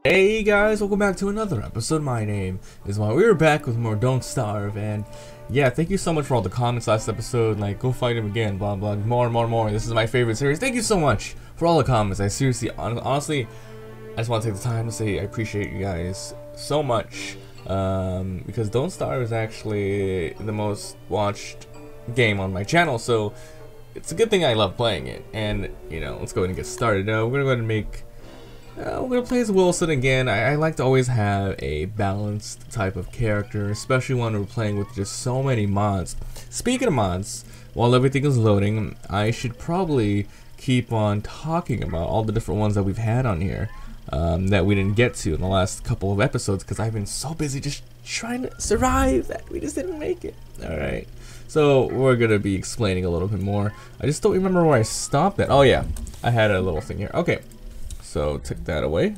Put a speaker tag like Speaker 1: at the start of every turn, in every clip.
Speaker 1: Hey guys, welcome back to another episode. My name is Mabi. We're back with more Don't Starve, and yeah, thank you so much for all the comments last episode, like go fight him again, blah blah, more. This is my favorite series. Thank you so much for all the comments. I seriously, honestly, I just want to take the time to say I appreciate you guys so much, because Don't Starve is actually the most watched game on my channel, so it's a good thing I love playing it. And you know, let's go ahead and get started. We're gonna go ahead and make we're gonna play as Wilson again. I like to always have a balanced type of character, especially when we're playing with just so many mods. Speaking of mods, while everything is loading, I should probably keep on talking about all the different ones that we've had on here that we didn't get to in the last couple of episodes because I've been so busy just trying to survive that we just didn't make it. Alright, so we're gonna be explaining a little bit more. I just don't remember where I stopped at. Oh yeah, I had a little thing here. Okay. So take that away,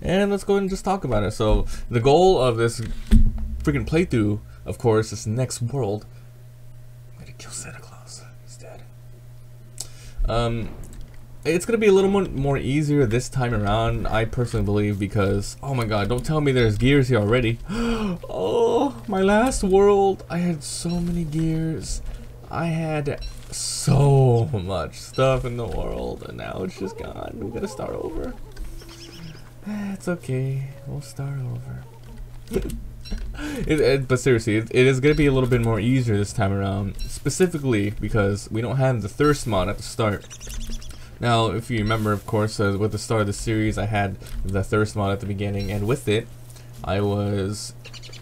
Speaker 1: and let's go ahead and just talk about it. So the goal of this freaking playthrough, of course, this next world. I'm gonna kill Santa Claus. He's dead. It's gonna be a little more easier this time around, I personally believe, because oh my god, don't tell me there's gears here already. Oh, my last world, I had so many gears. I had so much stuff in the world, and now it's just gone. We gotta start over. It's okay, we'll start over. But seriously, it is gonna be a little bit more easier this time around, specifically because we don't have the thirst mod at the start. Now, if you remember, of course, with the start of the series, I had the thirst mod at the beginning, and with it, I was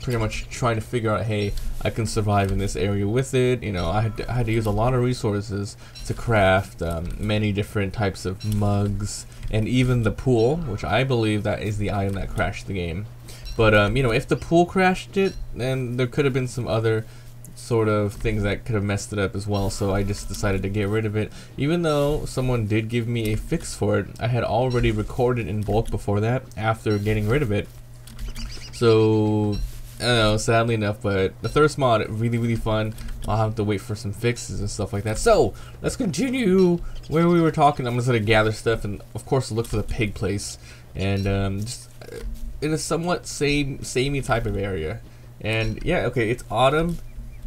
Speaker 1: pretty much trying to figure out, hey, I can survive in this area with it. You know, I had to use a lot of resources to craft many different types of mugs, and even the pool, which I believe that is the item that crashed the game. But you know, if the pool crashed it, then there could have been some other sort of things that could have messed it up as well, so I just decided to get rid of it. Even though someone did give me a fix for it, I had already recorded in bulk before that, after getting rid of it. So I don't know, sadly enough, but the thirst mod, really fun. I'll have to wait for some fixes and stuff like that. So let's continue where we were talking. I'm just gonna gather stuff and of course look for the pig place, and just in a somewhat samey type of area. And yeah, okay, it's autumn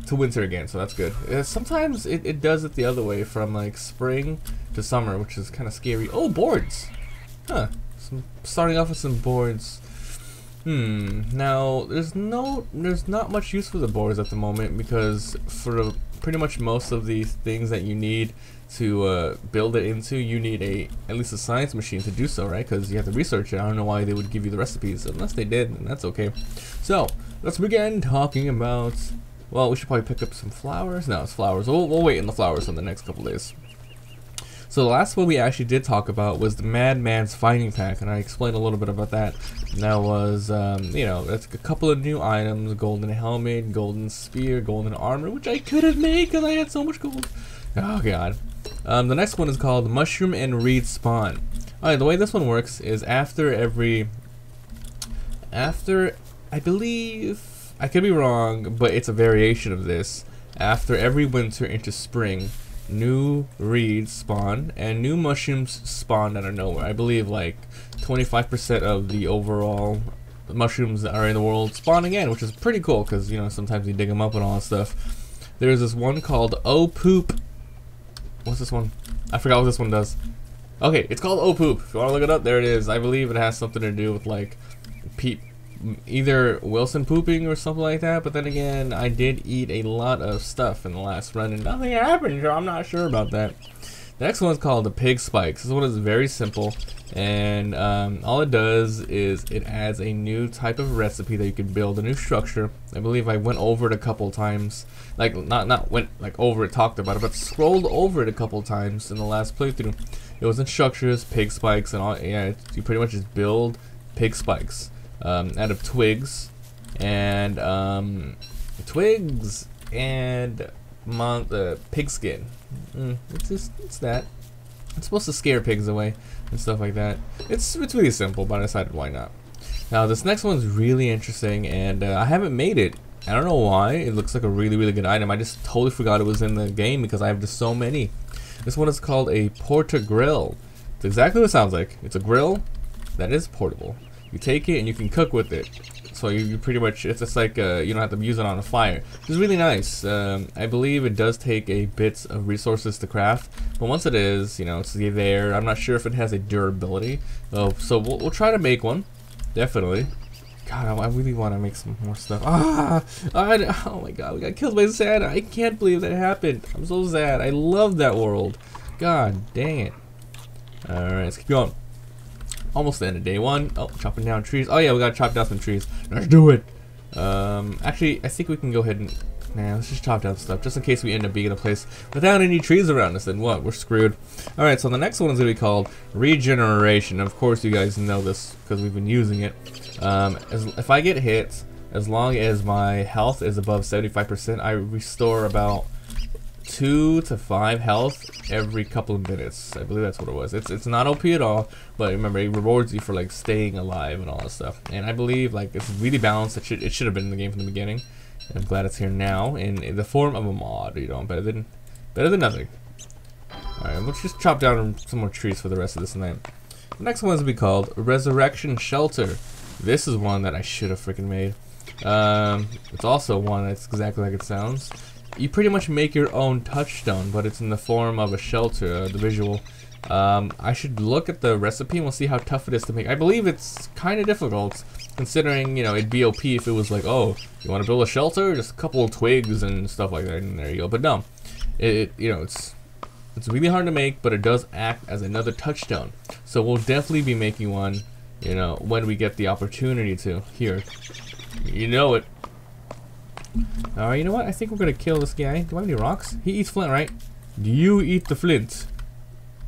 Speaker 1: to winter again, so that's good. Sometimes it does it the other way, from like spring to summer, which is kind of scary. Oh, boards, huh? Starting off with some boards. Now there's not much use for the boards at the moment, because for pretty much most of the things that you need to build it into, you need at least a science machine to do so, right? Because you have to research it. I don't know why they would give you the recipes unless they did, and that's okay. So let's begin talking about. Well, we should probably pick up some flowers. No, it's flowers. We'll wait in the flowers for the next couple days. So the last one we actually did talk about was the Madman's fighting pack, and I explained a little bit about that. And that was, you know, that's a couple of new items: golden helmet, golden spear, golden armor, which I could have made because I had so much gold. Oh god. The next one is called mushroom and reed spawn. Alright, the way this one works is after I believe, I could be wrong, but it's a variation of this. After every winter into spring, new reeds spawn and new mushrooms spawn out of nowhere. I believe like 25% of the overall mushrooms that are in the world spawn again, which is pretty cool because, you know, sometimes you dig them up and all that stuff. There's this one called Oh Poop. What's this one? I forgot what this one does. Okay, it's called Oh Poop. If you want to look it up, there it is. I believe it has something to do with like either Wilson pooping or something like that, but then again, I did eat a lot of stuff in the last run and nothing happened, so I'm not sure about that. The next one's called the pig spikes. This one is very simple, and all it does is it adds a new type of recipe that you can build, a new structure. I believe I went over it a couple times, like not went like over it, talked about it, but scrolled over it a couple times in the last playthrough. It was in structures, pig spikes, and all. Yeah, you pretty much just build pig spikes out of twigs and pig skin. It's that. It's supposed to scare pigs away and stuff like that. It's really simple, but I decided why not. Now this next one's really interesting, and I haven't made it. I don't know why. It looks like a really good item. I just totally forgot it was in the game because I have just so many. This one is called a porta grill. It's exactly what it sounds like. It's a grill that is portable. You take it and you can cook with it. So you pretty much, it's just like you don't have to use it on a fire. It's really nice. I believe it does take a bit of resources to craft, but once it is, you know, it's there. I'm not sure if it has a durability. So we'll try to make one, definitely. God, I really want to make some more stuff. Oh my God, we got killed by Santa. I can't believe that happened. I'm so sad. I love that world. God dang it. Alright, let's keep going. Almost the end of day one. Oh, chopping down trees. Oh yeah, we gotta chop down some trees. Let's do it. Actually, I think we can go ahead and... Nah, let's just chop down stuff, just in case we end up being in a place without any trees around us. Then what? We're screwed. Alright, so the next one is going to be called Regeneration. Of course, you guys know this because we've been using it. If I get hit, as long as my health is above 75%, I restore about 2 to 5 health every couple of minutes. I believe that's what it was. It's not OP at all, but remember, it rewards you for like staying alive and all that stuff. And I believe like it's really balanced. It should have been in the game from the beginning. And I'm glad it's here now in the form of a mod. You know, better than nothing. All right, let's just chop down some more trees for the rest of this night. The next one is to be called Resurrection Shelter. This is one that I should have freaking made. It's also one that's exactly like it sounds. You pretty much make your own touchstone, but it's in the form of a shelter, the visual. I should look at the recipe and we'll see how tough it is to make. I believe it's kind of difficult, considering, you know, it'd be OP if it was like, oh, you want to build a shelter? Just a couple of twigs and stuff like that, and there you go. But no, you know, it's really hard to make, but it does act as another touchstone. So we'll definitely be making one, you know, when we get the opportunity to. Here, you know it. Alright, you know what? I think we're gonna kill this guy. Do I have any rocks? He eats flint, right? Do you eat the flint?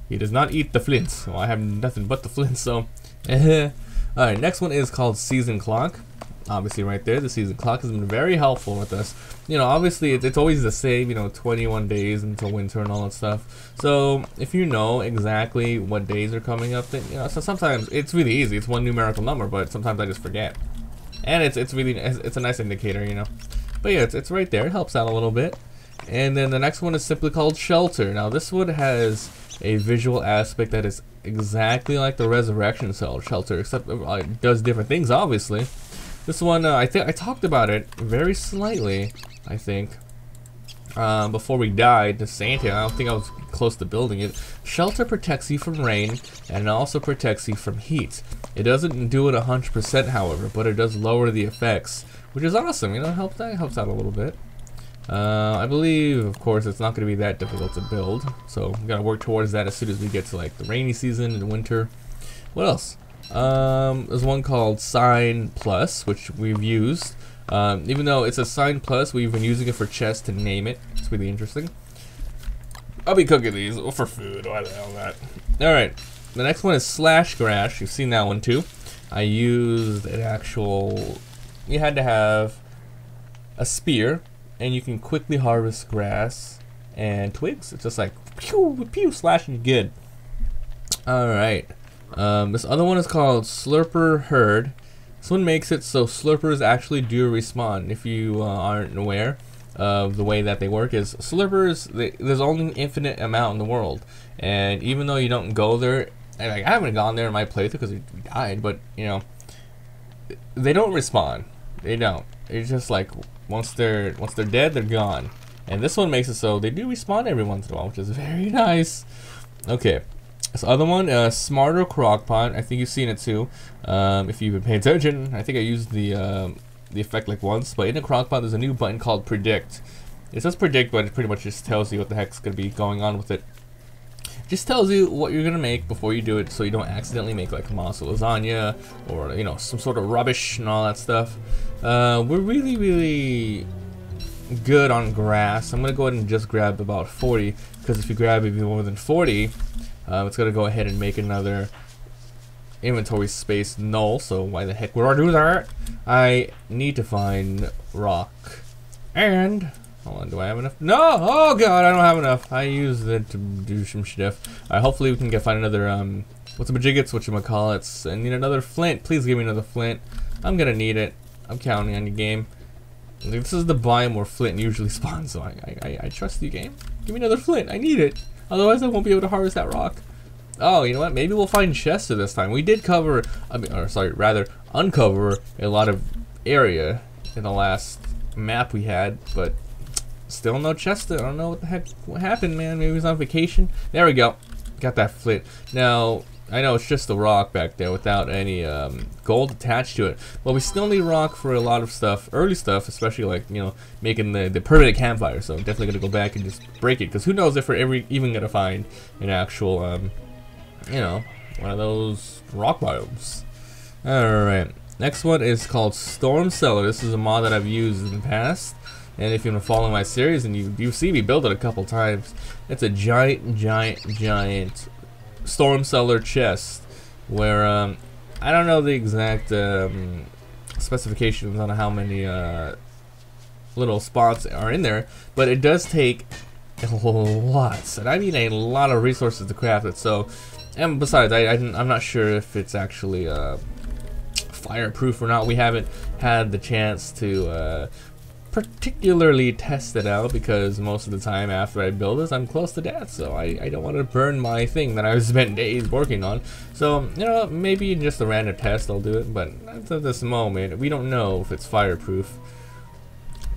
Speaker 1: He does not eat the flint. Well, I have nothing but the flint, so... Alright, next one is called Season Clock. Obviously right there, the Season Clock has been very helpful with us. You know, obviously it's always the same, you know, 21 days until winter and all that stuff. So, if you know exactly what days are coming up, then, you know, so sometimes it's really easy. It's one numerical number, but sometimes I just forget. And it's a nice indicator, you know. But yeah, it's right there. It helps out a little bit. And then the next one is simply called Shelter. Now this one has a visual aspect that is exactly like the Resurrection Shelter, except it does different things, obviously. This one, I talked about it very slightly, I think, before we died to Santa. I don't think I was close to building it. Shelter protects you from rain, and it also protects you from heat. It doesn't do it 100%, however, but it does lower the effects, which is awesome. You know, that helps out a little bit. I believe, of course, it's not going to be that difficult to build, so we gotta work towards that as soon as we get to like the rainy season and winter. What else? There's one called Sign Plus, which we've used. Even though it's a Sign Plus, we've been using it for chests to name it. It's really interesting. I'll be cooking these for food. Why the hell not? Alright, the next one is Slash Grass. You've seen that one too. I used an actual... You had to have a spear, and you can quickly harvest grass and twigs. It's just like, pew, pew, slash, and you're good. Alright. This other one is called Slurper Herd. This one makes it so slurpers actually do respawn. If you aren't aware of the way that they work, is slurpers, there's only an infinite amount in the world, and even though you don't go there, and like, I haven't gone there in my playthrough because we died, but you know, they don't respawn. They don't. It's just like once they're dead, they're gone. And this one makes it so they do respawn every once in a while, which is very nice. Okay. This other one, Smarter Crockpot. I think you've seen it too. If you've been paying attention, I think I used the effect like once. But in the Crockpot, there's a new button called Predict. It says Predict, but it pretty much just tells you what the heck's gonna be going on with it. Just tells you what you're gonna make before you do it, so you don't accidentally make like monster lasagna or, you know, some sort of rubbish and all that stuff. We're really good on grass. I'm gonna go ahead and just grab about 40, because if you grab even more than 40, it's gonna go ahead and make another inventory space null. So why the heck would I do that? I need to find rock. And hold on, do I have enough? No! Oh god, I don't have enough. I used it to do some stuff. Hopefully we can find another what's the majiggets, whatchamacallits. I need another flint. Please give me another flint. I'm gonna need it. I'm counting on you, game. This is the biome where flint usually spawns, so I trust you, game. Give me another flint. I need it. Otherwise I won't be able to harvest that rock. Oh, you know what? Maybe we'll find Chester this time. We did cover, or sorry, rather uncover a lot of area in the last map we had, but still no Chester. I don't know what happened, man. Maybe he was on vacation. There we go. Got that flint. Now, I know it's just a rock back there without any gold attached to it, but we still need rock for a lot of stuff, early stuff, especially like, you know, making the permanent campfire. So I'm definitely gonna go back and just break it, because who knows if we're even gonna find an actual, you know, one of those rock biomes. Alright, next one is called Storm Cellar. This is a mod that I've used in the past, and if you've been following my series and you see me build it a couple times, it's a giant Storm Cellar chest where I don't know the exact specifications on how many little spots are in there, but it does take lots, and I mean a lot of resources to craft it. So, and besides, I'm not sure if it's actually fireproof or not. We haven't had the chance to particularly test it out, because most of the time after I build this, I'm close to death, so I don't want to burn my thing that I've spent days working on. So, you know, maybe in just a random test I'll do it, but at this moment, we don't know if it's fireproof.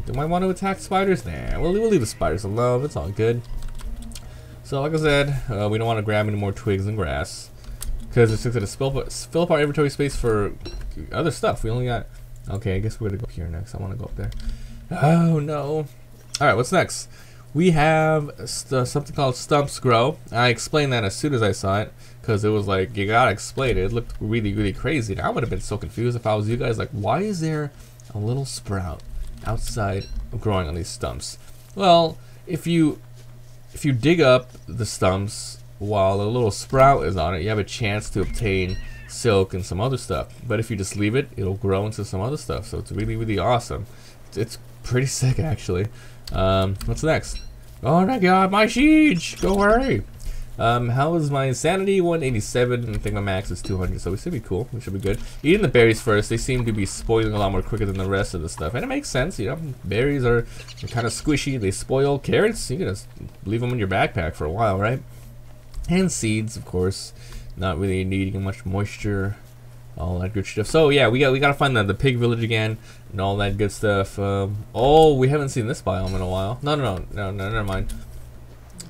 Speaker 1: Do I want to attack spiders? Nah, we'll leave the spiders alone. It's all good. So, like I said, we don't want to grab any more twigs and grass, because it's just going to fill up our inventory space for other stuff. We only got... Okay, I guess we're going to go here next. I want to go up there. Oh no. Alright, what's next? We have something called Stumps Grow. I explained that as soon as I saw it, because it was like, you gotta explain it. It looked really crazy, and I would have been so confused if I was you guys. Like, why is there a little sprout outside of growing on these stumps? Well, if you dig up the stumps while a little sprout is on it, you have a chance to obtain silk and some other stuff. But if you just leave it, it'll grow into some other stuff. So it's really awesome. It's pretty sick, actually. What's next? Oh my god, my siege! Go away! How is my insanity? 187, and I think my max is 200, so we should be cool. We should be good. Eating the berries first. They seem to be spoiling a lot more quicker than the rest of the stuff, and it makes sense, you know. Berries are kind of squishy. They spoil. Carrots, you can just leave them in your backpack for a while, right? And seeds, of course, not really needing much moisture. All that good stuff. So yeah, we gotta find the pig village again and all that good stuff. Oh, we haven't seen this biome in a while. No, never mind.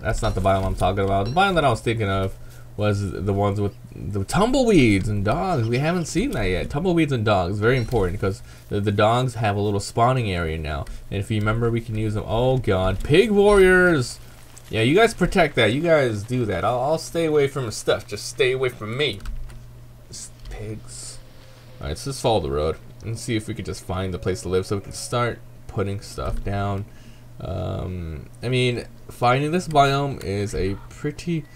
Speaker 1: That's not the biome I'm talking about. The biome that I was thinking of was the ones with the tumbleweeds and dogs. We haven't seen that yet. Tumbleweeds and dogs, very important, because the dogs have a little spawning area now. And if you remember, we can use them. Oh god, pig warriors! Yeah, you guys protect that. You guys do that. I'll stay away from the stuff. Just stay away from me. Pigs. Alright, so let's follow the road and see if we could just find the place to live so we can start putting stuff down. I mean, finding this biome is a pretty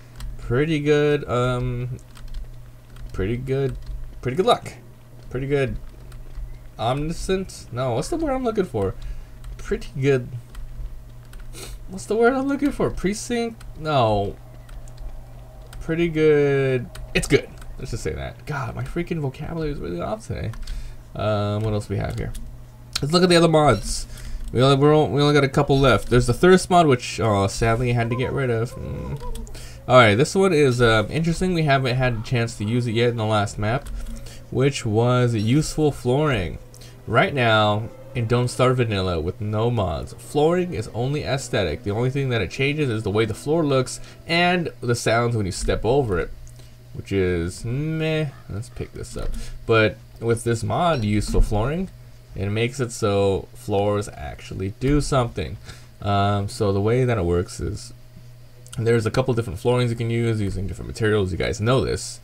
Speaker 1: good luck. Pretty good omniscient? No, what's the word I'm looking for? Pretty good. What's the word I'm looking for? Precinct? No. Pretty good. It's good. Let's just say that. God, my freaking vocabulary is really off today. What else we have here? Let's look at the other mods. We only got a couple left. There's the thirst mod, which sadly I had to get rid of. Alright, this one is interesting. We haven't had a chance to use it yet in the last map, which was useful flooring. Right now, in Don't Start Vanilla with no mods, flooring is only aesthetic. The only thing that it changes is the way the floor looks and the sounds when you step over it, which is meh. Let's pick this up. But with this mod, useful flooring, it makes it so floors actually do something. So the way that it works is there's a couple different floorings you can use using different materials. You guys know this.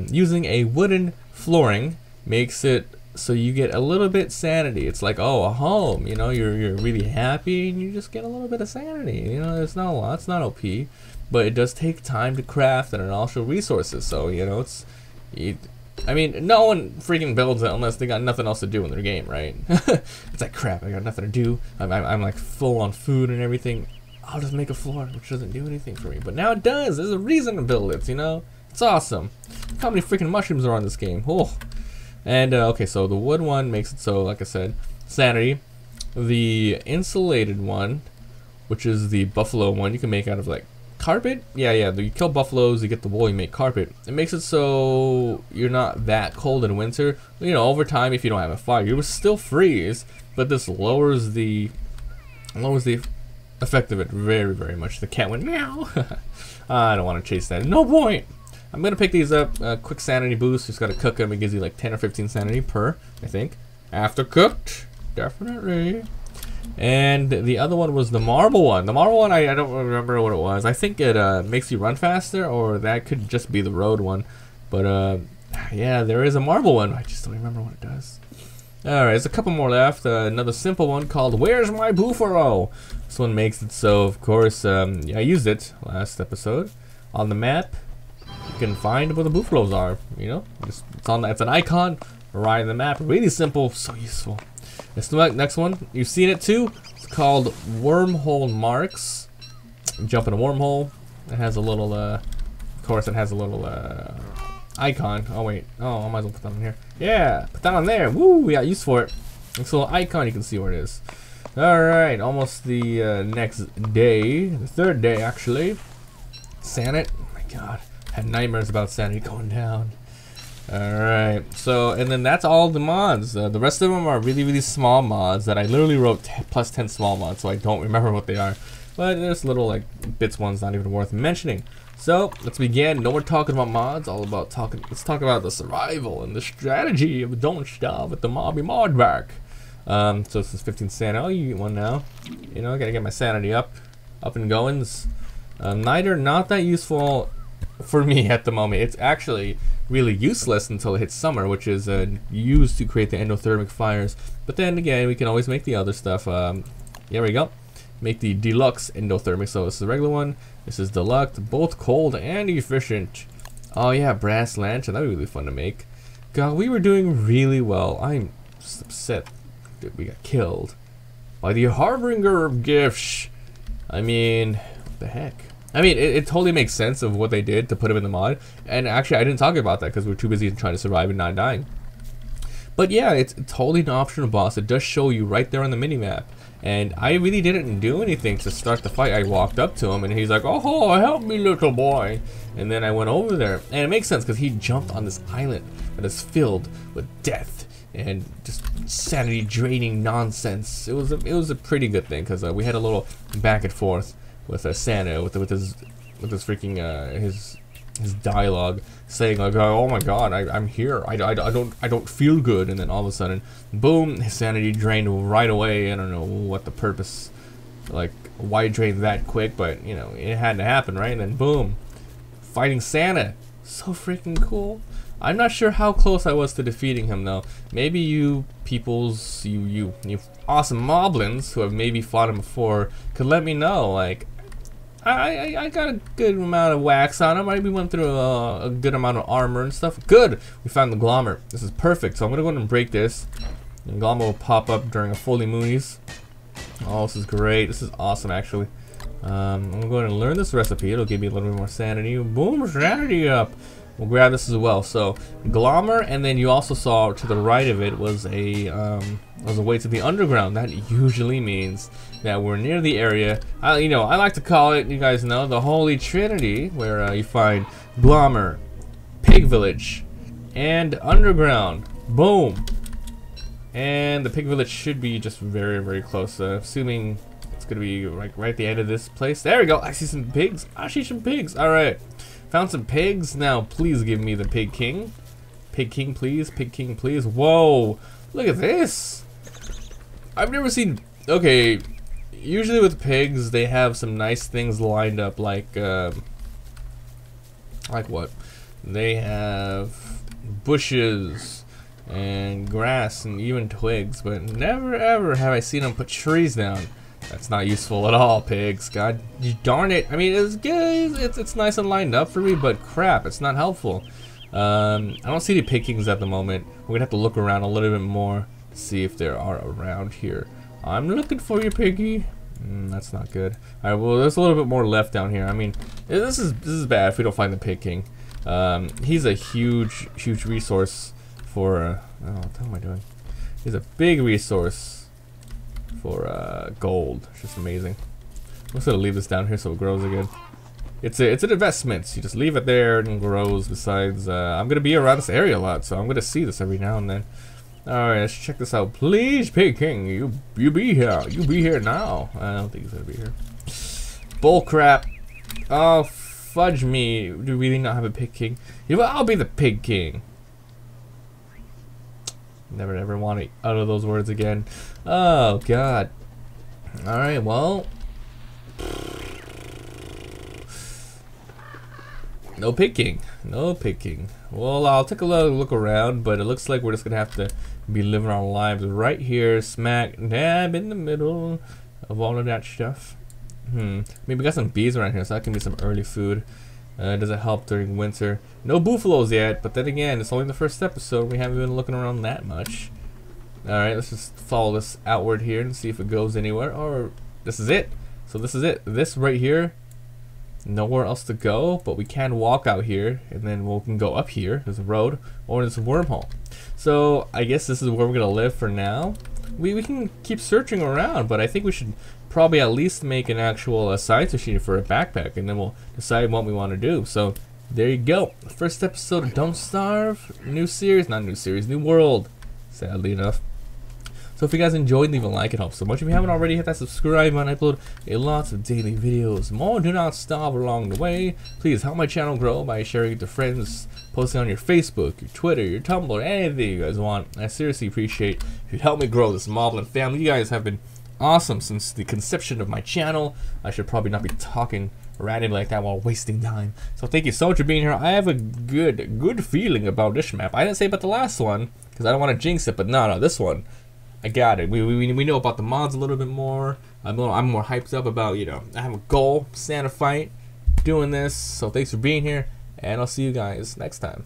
Speaker 1: Using a wooden flooring makes it so you get a little bit sanity. It's like, oh, a home. You know, you're really happy and you just get a little bit of sanity. You know, it's not a lot. It's not OP. But it does take time to craft and also resources. So, you know, I mean, no one freaking builds it unless they got nothing else to do in their game, right? It's like, crap, I got nothing to do. I'm like full on food and everything. I'll just make a floor, which doesn't do anything for me. But now it does. There's a reason to build it, you know? It's awesome. Look how many freaking mushrooms are on this game. Oh. And, okay, so the wood one makes it so, like I said, sanity. The insulated one, which is the buffalo one, you can make out of, like, carpet? Yeah, you kill buffaloes, you get the wool, you make carpet. It makes it so you're not that cold in winter. You know, over time, if you don't have a fire, you will still freeze, but this lowers the effect of it very, very much. The cat went meow. I don't want to chase that. No point. I'm gonna pick these up. Quick sanity boost. Just gotta cook them. It gives you like 10 or 15 sanity per, I think. After cooked, definitely. And the other one was the marble one. The marble one, I don't remember what it was. I think it makes you run faster, or that could just be the road one. But yeah, there is a marble one. I just don't remember what it does. Alright, there's a couple more left. Another simple one called Where's My Buffalo? This one makes it so, of course, I used it last episode. On the map, you can find where the buffaloes are, you know? It's an icon right on the map. Really simple, so useful. This next one, you've seen it too. It's called Wormhole Marks. You jump in a wormhole. It has a little, of course, it has a little, icon. Oh wait, I might as well put that on here. Yeah, put that on there. Woo, we got use for it. It's a little icon, you can see where it is. Alright, almost the next day, the third day actually. Sanit, oh my god, had nightmares about sanity going down. Alright, so, and then that's all the mods. The rest of them are really, really small mods that I literally wrote plus 10 small mods, so I don't remember what they are. But there's little like bits ones not even worth mentioning. So let's begin. No more talking about mods. All about talking. Let's talk about the survival and the strategy of Don't Starve with the Mabi Modpack. So this is 15 sanity. Oh, you get one now. You know, I gotta get my sanity up and going. Neither not that useful for me at the moment. It's actually really useless until it hits summer, which is used to create the endothermic fires. But then again, we can always make the other stuff. Here we go. Make the deluxe endothermic. So this is the regular one. This is deluxe, both cold and efficient. Oh yeah, brass lantern. That'd be really fun to make. God, we were doing really well. I'm just upset that we got killed by the harbinger of gifts. I mean, what the heck? I mean, it totally makes sense of what they did to put him in the mod. And actually, I didn't talk about that because we were too busy trying to survive and not dying. But yeah, it's totally an optional boss. It does show you right there on the minimap. And I really didn't do anything to start the fight. I walked up to him and he's like, "Oh, help me, little boy." And then I went over there. And it makes sense because he jumped on this island that is filled with death and just sanity draining nonsense. It was a pretty good thing because we had a little back and forth with Santa with his freaking his dialogue saying like, "Oh my god, I'm here. I don't feel good," and then all of a sudden, boom, his sanity drained right away. I don't know what the purpose, like why it drained that quick, but you know it had to happen, right? And then boom, fighting Santa, so freaking cool. I'm not sure how close I was to defeating him though. Maybe you peoples, you awesome moblins who have maybe fought him before could let me know. Like, I got a good amount of wax on him. We went through a good amount of armor and stuff. Good! We found the Glommer. This is perfect. So I'm going to go ahead and break this. And Glommer will pop up during a fully moonies. Oh, this is great. This is awesome, actually. I'm going to go ahead and learn this recipe. It'll give me a little bit more sanity. Boom! Sanity up! We'll grab this as well. So, Glommer, and then you also saw to the right of it was a way to the underground. That usually means that we're near the area. I like to call it, you guys know, the Holy Trinity, where you find Glommer, Pig Village, and underground. Boom. And the Pig Village should be just very, very close. Assuming it's gonna be right at the end of this place. There we go. I see some pigs. I see some pigs. All right. Found some pigs. Now, please give me the Pig King. Pig King, please. Pig King, please. Whoa. Look at this. I've never seen... Okay. Usually with pigs, they have some nice things lined up. Like what? They have bushes and grass and even twigs. But never ever have I seen them put trees down. That's not useful at all, pigs. God darn it. I mean, it's good. It's nice and lined up for me, but crap, it's not helpful. I don't see any Pig Kings at the moment. We're going to have to look around a little bit more to see if there are around here. I'm looking for you, piggy. That's not good. All right, well, there's a little bit more left down here. I mean, this is bad if we don't find the Pig King. He's a huge resource for... what the hell am I doing? He's a big resource for gold. It's just amazing. I'm just gonna leave this down here so it grows again. it's an investment. You just leave it there and it grows. Besides, I'm gonna be around this area a lot, so I'm gonna see this every now and then. Alright, let's check this out. Please, Pig King, you be here. You be here now. I don't think he's gonna be here. Bull crap. Oh, fudge me. Do we really not have a Pig King? You know what? I'll be the Pig King. Never ever want to utter those words again. Oh, God. Alright, well. No Pig King. No Pig King. Well, I'll take a look around, but it looks like we're just going to have to be living our lives right here, smack dab in the middle of all of that stuff. Maybe we got some bees around here, so that can be some early food. Does it help during winter? No buffaloes yet, but then again, it's only the first episode. We haven't been looking around that much. Alright, let's just follow this outward here and see if it goes anywhere. Or, this is it. So this is it. This right here. Nowhere else to go, but we can walk out here, and then we can go up here. There's a road, or there's a wormhole. So I guess this is where we're gonna live for now. We can keep searching around, but I think we should probably at least make an actual science machine for a backpack, and then we'll decide what we want to do. So there you go. First episode of Don't Starve. New series, not new series, new world. Sadly enough. So if you guys enjoyed, leave a like, it helps so much. If you haven't already, hit that subscribe button. I upload lots of daily videos. More do not stop along the way. Please help my channel grow by sharing it to friends, posting on your Facebook, your Twitter, your Tumblr, anything you guys want. I seriously appreciate if you'd help me grow this Mablin family. You guys have been awesome since the conception of my channel. I should probably not be talking randomly like that while wasting time. So thank you so much for being here. I have a good feeling about this map. I didn't say about the last one because I don't want to jinx it, but no, this one. I got it. We know about the mods a little bit more. I'm more hyped up about, you know, I have a goal, Santa fight, doing this. So thanks for being here, and I'll see you guys next time.